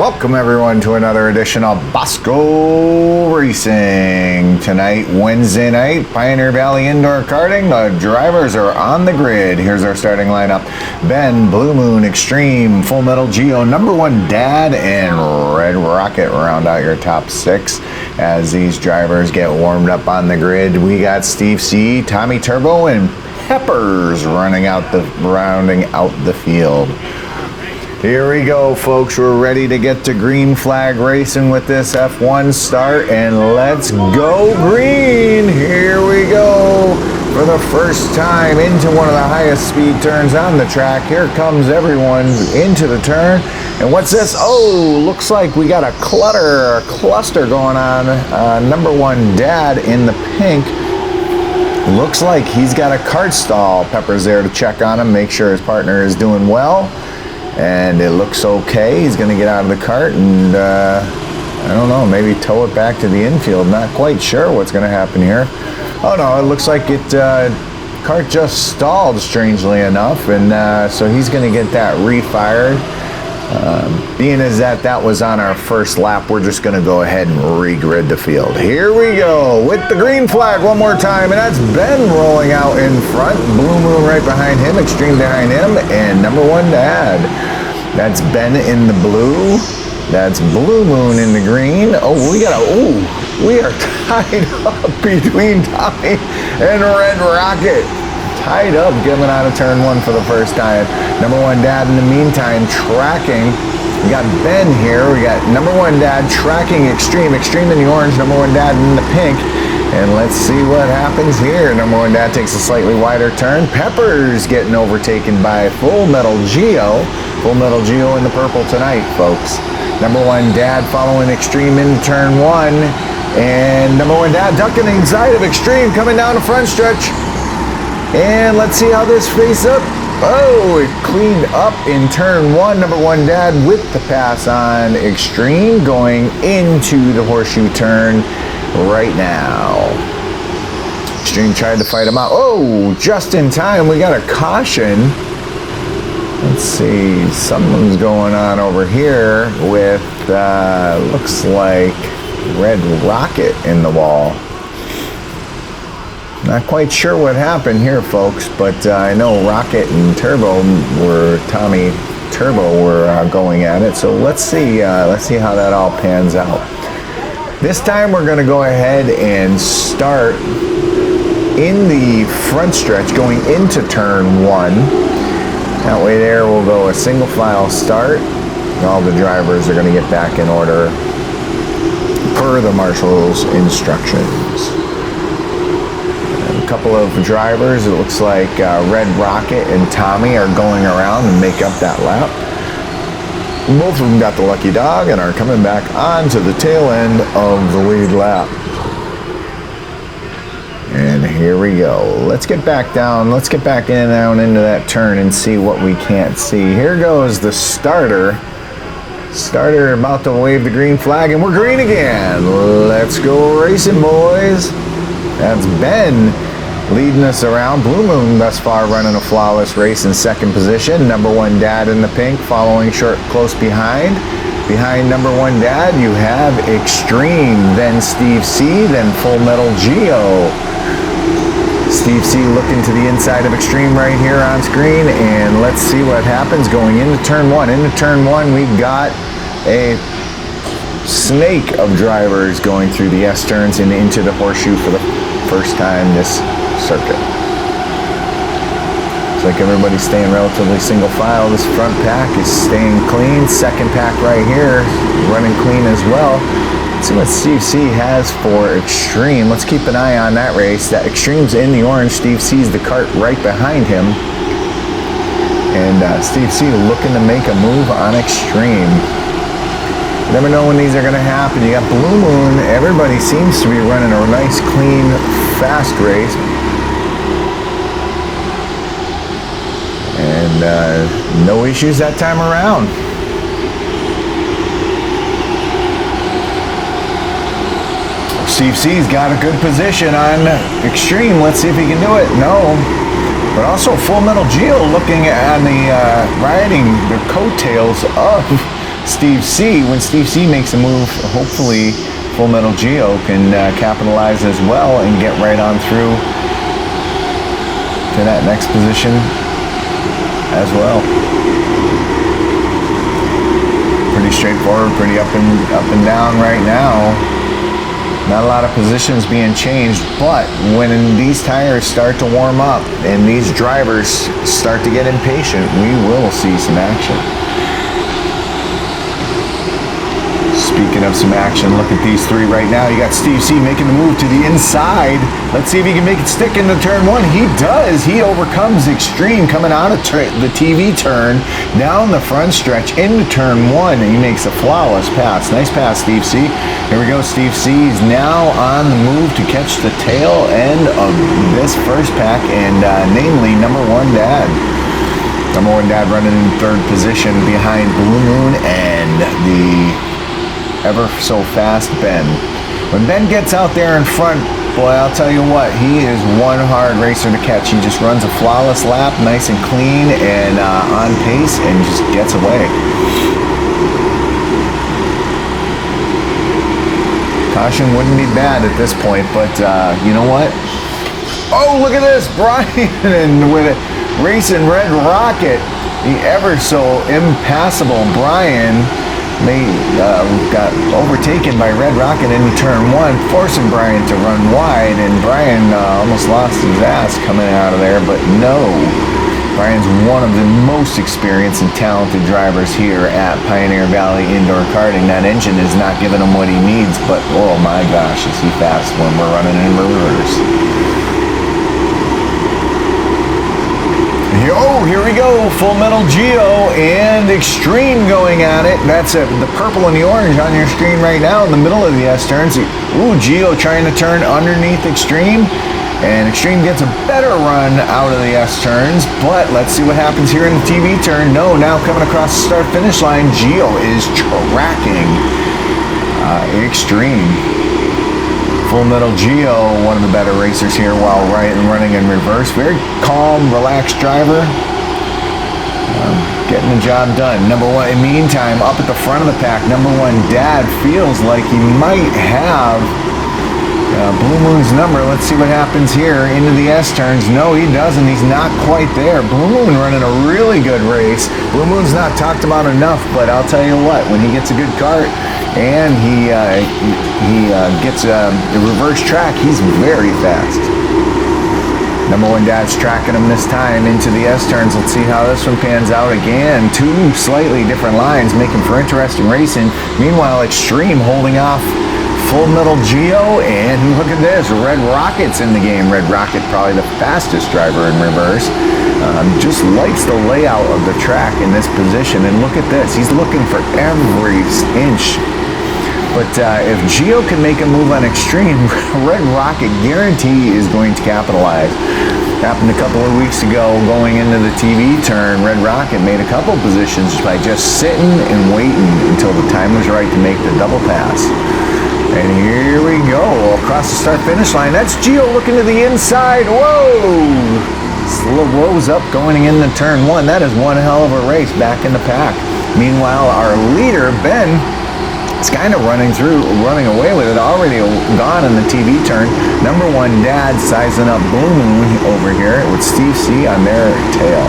Welcome everyone to another edition of Bosco Racing. Tonight, Wednesday night, Pioneer Valley Indoor Karting. The drivers are on the grid. Here's our starting lineup. Behn, Bluemoon, Xtreme, Full Metal Geo, Number One Dad, and Red Rocket round out your top six. As these drivers get warmed up on the grid, we got Steve C, Tommy Turbo, and Peppers rounding out the field. Here we go, folks. We're ready to get to green flag racing with this F1 start, and let's go green. Here we go. For the first time into one of the highest speed turns on the track. Here comes everyone into the turn. And what's this? Oh, looks like we got a cluster going on. Number One Dad in the pink. Looks like he's got a kart stall. Pepper's there to check on him, make sure his partner is doing well. And it looks okay. He's going to get out of the cart and, I don't know, maybe tow it back to the infield. Not quite sure what's going to happen here. Oh no, it looks like cart just stalled, strangely enough. And so he's going to get that refired. Being as that was on our first lap, we're just going to go ahead and regrid the field. Here we go with the green flag one more time, and that's Behn rolling out in front. Bluemoon right behind him, Xtreme behind him, and Number One Dad. That's Behn in the blue. That's Bluemoon in the green. Oh, we are tied up between Tommy and Red Rocket. Tied up coming out of turn one for the first time. Number One Dad in the meantime tracking. We got Behn here. We got Number One Dad tracking Xtreme. Xtreme in the orange, Number One Dad in the pink. And let's see what happens here. Number One Dad takes a slightly wider turn. Pepper's getting overtaken by Full Metal Geo. Full Metal Geo in the purple tonight, folks. Number One Dad following Xtreme into turn one. And Number One Dad ducking inside of Xtreme coming down the front stretch. And let's see how this face up. Oh, it cleaned up in turn one. Number One Dad with the pass on Xtreme going into the horseshoe turn right now. Xtreme tried to fight him out. Oh, just in time. We got a caution. Let's see. Something's going on over here with, looks like Red Rocket in the wall. Not quite sure what happened here, folks, but I know Rocket and Tommy Turbo were going at it. So let's see how that all pans out. This time we're going to go ahead and start in the front stretch, going into turn one. That way there we'll go a single file start. All the drivers are going to get back in order per the marshal's instructions. Couple of drivers, it looks like Red Rocket and Tommy are going around and make up that lap. Both of them got the lucky dog and are coming back onto the tail end of the lead lap. And here we go. Let's get back down. Let's get back in and down into that turn and see what we can't see. Here goes the starter. Starter about to wave the green flag, and we're green again. Let's go racing, boys. That's Behn leading us around. Bluemoon thus far running a flawless race in second position. Number One Dad in the pink following close behind. Behind Number One Dad you have Xtreme, then Steve C, then Full Metal Geo. Steve C looking to the inside of Xtreme right here on screen, and let's see what happens going into turn one. Into turn one we've got a snake of drivers going through the S-turns and into the horseshoe for the first time this circuit. Looks like everybody's staying relatively single file. This front pack is staying clean. Second pack right here running clean as well. Let's see what Steve C has for Xtreme. Let's keep an eye on that race. That Xtreme's in the orange. Steve C's the cart right behind him. And Steve C looking to make a move on Xtreme. Never know when these are going to happen. You got Bluemoon. Everybody seems to be running a nice, clean, fast race. And no issues that time around. Steve C's got a good position on Xtreme. Let's see if he can do it. No. But also Full Metal Geo looking at the riding the coattails of Steve C. When Steve C makes a move, hopefully Full Metal Geo can capitalize as well and get right on through to that next position as well. Pretty straightforward, pretty up and down right now. Not a lot of positions being changed, but when these tires start to warm up and these drivers start to get impatient, we will see some action. Speaking of some action, look at these three right now. You got Steve C making the move to the inside. Let's see if he can make it stick into turn one. He does. He overcomes Xtreme coming out of the TV turn down the front stretch into turn one, and he makes a flawless pass. Nice pass, Steve C. Here we go. Steve C is now on the move to catch the tail end of this first pack, and namely number one dad. Number one dad running in third position behind Bluemoon and the ever so fast Behn. When Behn gets out there in front, boy, I'll tell you what, he is one hard racer to catch. He just runs a flawless lap, nice and clean and on pace, and just gets away. Caution wouldn't be bad at this point, but you know what? Oh, look at this, Brian with it, racing Red Rocket, the ever so impassable Brian. Got overtaken by Red Rocket into turn one, forcing Brian to run wide, and Brian almost lost his ass coming out of there, but no. Brian's one of the most experienced and talented drivers here at Pioneer Valley Indoor Karting. That engine is not giving him what he needs, but oh my gosh, is he fast when we're running in reverse. Here we go, Full Metal Geo and Xtreme going at it. That's the purple and the orange on your screen right now in the middle of the S-turns. Ooh, Geo trying to turn underneath Xtreme, and Xtreme gets a better run out of the S-turns, but let's see what happens here in the TV turn. No, now coming across the start-finish line, Geo is tracking Xtreme. Full Metal Geo, one of the better racers here while running in reverse. Very calm, relaxed driver. Getting the job done. Number one, in the meantime, up at the front of the pack, number one dad feels like he might have Bluemoon's number. Let's see what happens here into the S-turns. No, he doesn't. He's not quite there. Bluemoon running a really good race. Bluemoon's not talked about enough, but I'll tell you what, when he gets a good kart and he gets a reverse track, he's very fast. Number one dad's tracking him this time into the S-turns. Let's see how this one pans out again. Two slightly different lines, making for interesting racing. Meanwhile, Xtreme holding off Full Metal Geo, and look at this, Red Rocket's in the game. Red Rocket, probably the fastest driver in reverse. Just likes the layout of the track in this position, and look at this, he's looking for every inch. But if Geo can make a move on Xtreme, Red Rocket guarantee is going to capitalize. Happened a couple of weeks ago going into the TV turn. Red Rocket made a couple positions by just sitting and waiting until the time was right to make the double pass. And here we go, across the start-finish line. That's Geo looking to the inside. Whoa! Slow woes up going into turn one. That is one hell of a race back in the pack. Meanwhile, our leader, Behn, is kind of running away with it. Already gone in the TV turn. Number one dad sizing up Bluemoon over here with Steve C on their tail.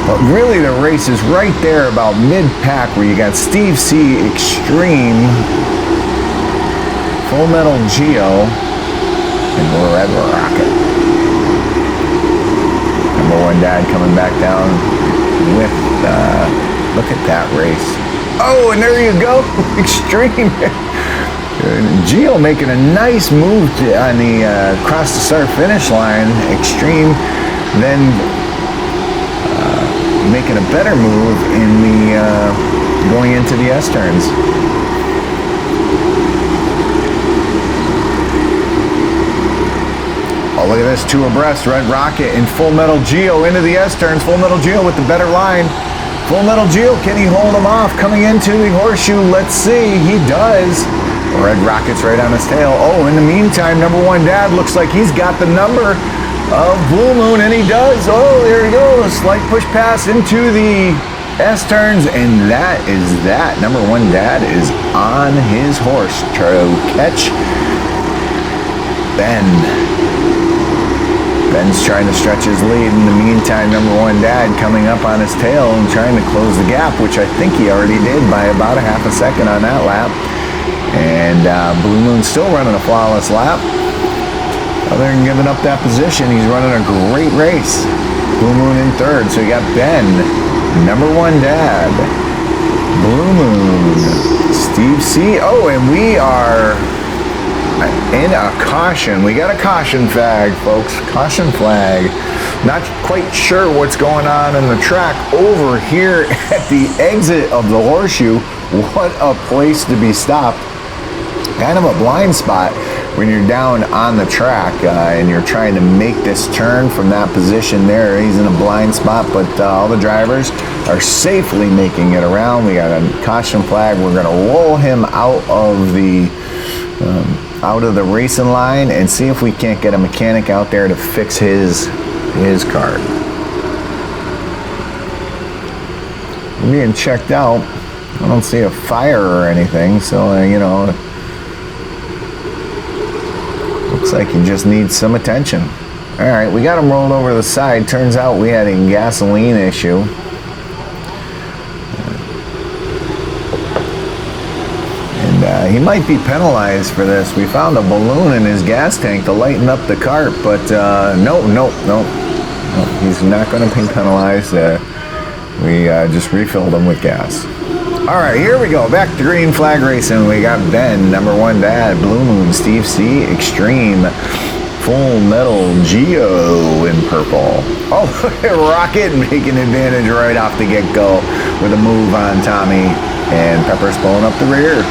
But really the race is right there about mid-pack where you got Steve C, Xtreme, Full Metal Geo, and Red Rocket. Number one dad coming back down with, look at that race. Oh, and there you go, Xtreme. Geo making a nice move on the across the start-finish line. Xtreme then making a better move in the going into the S-turns. Oh, look at this, two abreast, Red Rocket and Full Metal Geo into the S-turns. Full Metal Geo with the better line. Full Metal Geo, can he hold him off? Coming into the horseshoe, let's see, he does. Red Rocket's right on his tail. Oh, in the meantime, number one dad looks like he's got the number of Bluemoon, and he does. Oh, there he goes. Slight push pass into the S-turns, and that is that. Number one dad is on his horse. Try to catch Ben. Ben's trying to stretch his lead. In the meantime, number one dad coming up on his tail and trying to close the gap, which I think he already did by about a half a second on that lap. And Bluemoon's still running a flawless lap. Other than giving up that position, he's running a great race. Bluemoon in third, so you got Ben, number one dad, Bluemoon, Steve C. Oh, and we are in a caution. We got a caution flag, folks. Caution flag. Not quite sure what's going on in the track over here at the exit of the horseshoe. What a place to be stopped. Kind of a blind spot when you're down on the track and you're trying to make this turn from that position there. He's in a blind spot, but all the drivers are safely making it around. We got a caution flag. We're going to roll him out of the racing line and see if we can't get a mechanic out there to fix his kart. We're being checked out. I don't see a fire or anything, so you know, looks like he just needs some attention. All right, we got him rolled over the side. Turns out we had a gasoline issue. He might be penalized for this. We found a balloon in his gas tank to lighten up the cart, but no, he's not going to be penalized. We just refilled him with gas. All right, here we go. Back to green flag racing. We got Ben, number one dad, Bluemoon, Steve C, Xtreme, Full Metal Geo in purple. Oh, Rocket making advantage right off the get-go with a move on Tommy, and Pepper's pulling up the rear.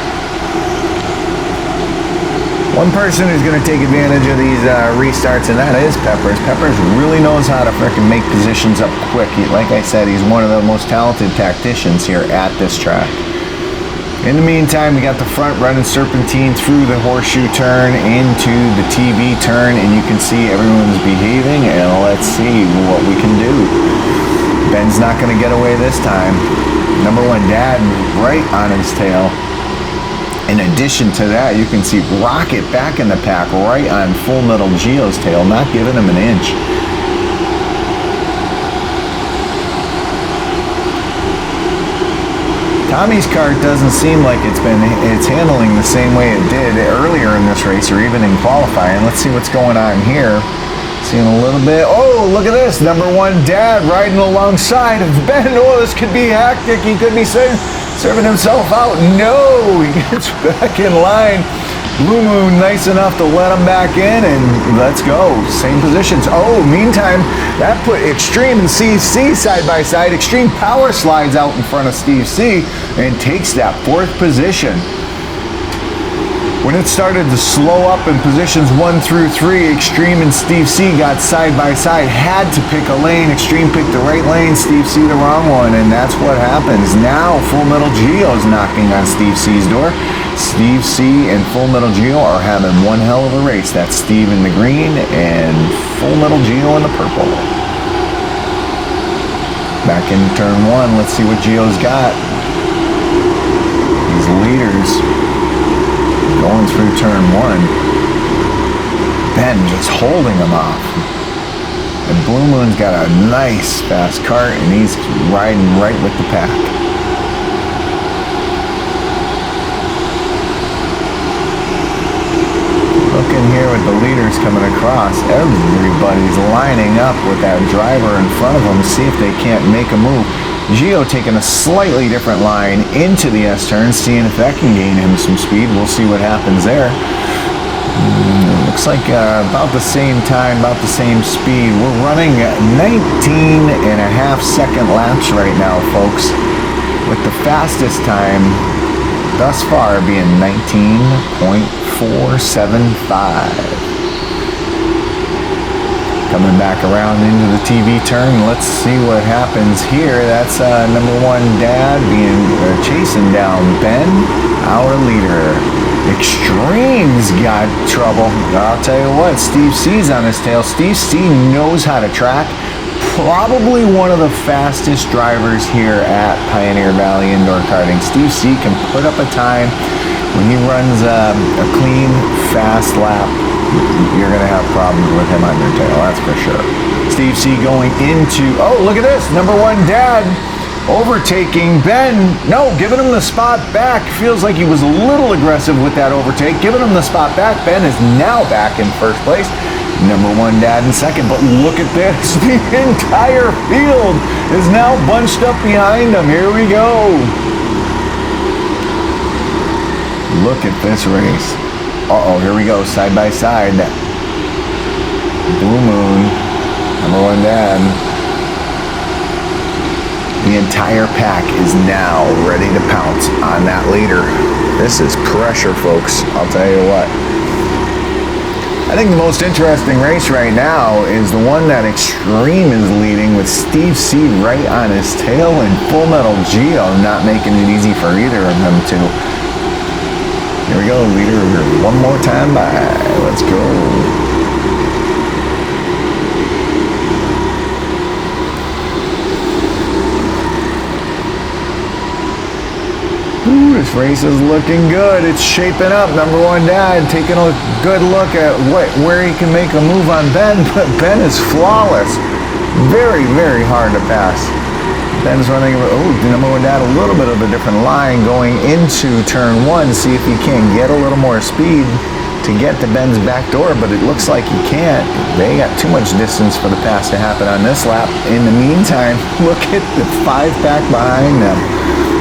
One person who's going to take advantage of these restarts, and that is Peppers. Peppers really knows how to frickin' make positions up quick. Like I said, he's one of the most talented tacticians here at this track. In the meantime, we got the front running serpentine through the horseshoe turn into the TV turn, and you can see everyone's behaving, and let's see what we can do. Ben's not going to get away this time. Number one dad right on his tail. In addition to that, you can see Rocket back in the pack right on Full Metal Geo's tail, not giving him an inch. Tommy's kart doesn't seem like it's handling the same way it did earlier in this race or even in qualifying. Let's see what's going on here. Seeing a little bit. Oh, look at this. Number one dad riding alongside of Ben. Oh, this could be hectic. He could be serving himself out. No, he gets back in line. Bluemoon nice enough to let him back in, and let's go. Same positions. Oh, meantime, that put Xtreme and Steve C side by side. Xtreme power slides out in front of Steve C and takes that fourth position. When it started to slow up in positions 1 through 3, Xtreme and Steve C got side by side, had to pick a lane. Xtreme picked the right lane, Steve C the wrong one, and that's what happens. Now Full Metal Geo's knocking on Steve C's door. Steve C and Full Metal Geo are having one hell of a race. That's Steve in the green and Full Metal Geo in the purple. Back in turn 1, let's see what Geo's got. These leaders going through turn 1. Ben just holding him off. And Bluemoon's got a nice fast kart, and he's riding right with the pack. Looking here with the leaders coming across, everybody's lining up with that driver in front of them, see if they can't make a move. Geo taking a slightly different line into the S-turn, seeing if that can gain him some speed. We'll see what happens there. Looks like about the same time, about the same speed. We're running 19.5 second laps right now, folks, with the fastest time thus far being 19.475. Coming back around into the TV turn. Let's see what happens here. That's number one dad chasing down Ben, our leader. Xtreme's got trouble. I'll tell you what, Steve C's on his tail. Steve C knows how to track. probably one of the fastest drivers here at Pioneer Valley Indoor Karting. Steve C can put up a time when he runs a clean, fast lap. You're going to have problems with him on your tail, that's for sure. Steve C going into, oh, look at this, number one dad overtaking Behn. No, giving him the spot back. Feels like he was a little aggressive with that overtake. Giving him the spot back. Behn is now back in first place. Number one dad in second. But look at this. The entire field is now bunched up behind him. Here we go. Look at this race. Uh-oh, here we go. Side by side. Bluemoon. Number one dad. The entire pack is now ready to pounce on that leader. This is pressure, folks. I'll tell you what. I think the most interesting race right now is the one that Xtreme is leading with Steve C right on his tail and Full Metal Geo not making it easy for either of them two. Here we go, leader. One more time by. Let's go. Ooh, this race is looking good. It's shaping up. Number one dad taking a good look at where he can make a move on Behn, but Behn is flawless. Very, very hard to pass. Behn's running, oh, number one dad, a little bit of a different line going into turn one. See if he can get a little more speed to get to Behn's back door, but it looks like he can't. They got too much distance for the pass to happen on this lap. In the meantime, look at the 5-pack behind them.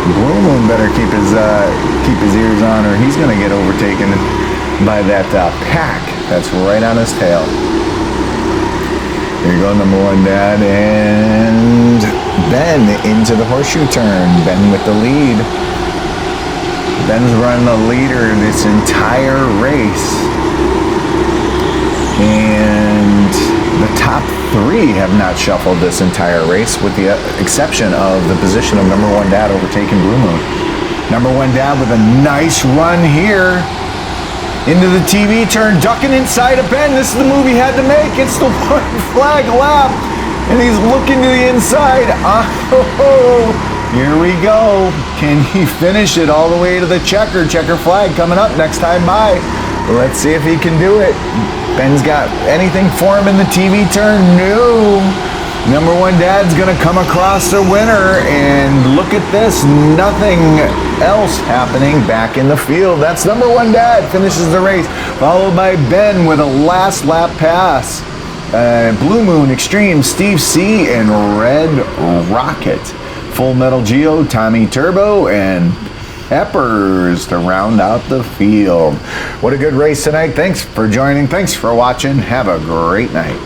Bluemoon better keep his ears on, or he's going to get overtaken by that pack that's right on his tail. Here you go, number one dad, and Behn into the horseshoe turn. Behn with the lead. Behn's run the leader this entire race, and the top three have not shuffled this entire race, with the exception of the position of number one dad overtaking Bluemoon. Number one dad with a nice run here into the TV turn, ducking inside of Behn. This is the move he had to make. It's the one flag lap, and he's looking to the inside. Oh, here we go. Can he finish it all the way to the checker flag coming up next time by? Let's see if he can do it. Behn's got anything for him in the TV turn? No. Number one dad's going to come across the winner, and look at this. Nothing else happening back in the field. That's number one dad finishes the race, followed by Behn with a last lap pass. Bluemoon, Xtreme, Steve C, and Red Rocket. Full Metal Geo, Tommy Turbo, and Peppers to round out the field. What a good race tonight. Thanks for joining. Thanks for watching. Have a great night.